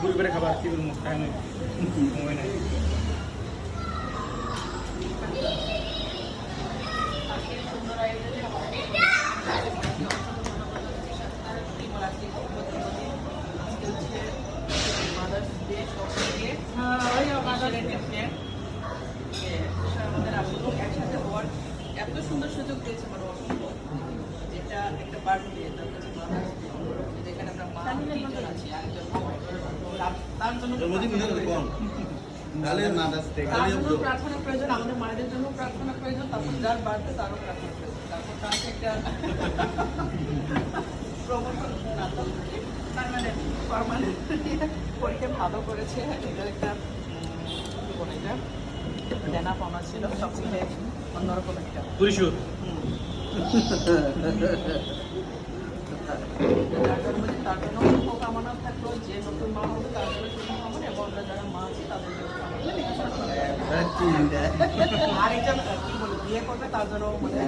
ঘুরে করে খাবার কি বলবো খাই নাই সময় নাই একসাথে হওয়ার এত সুন্দর সুযোগ দিয়েছে মানে অসম্ভব যেটা একটা পার্টি যেখানে আমরা মা তিনজন আছি আরেকজন তার জন্য প্রার্থনা প্রয়োজন আমাদের মায়েদের জন্য প্রার্থনা প্রয়োজন তারপর যার বাড়তে তারও প্রার্থনা প্রয়োজন তারপর তাকে একটা প্রমোশন তার মানে পরীক্ষা ভালো করেছে এটার একটা কি বলে এটা দেনা পাওনা ছিল সব মিলে অন্যরকম একটা পরিশোধ তার জন্য শুভকামনা থাকলো যে নতুন মা হবে তার জন্য শুভকামনা এবং আমরা যারা মা আছি তাদের জন্য আর এটা কি বলে বিয়ে করবে তার জন্য মানে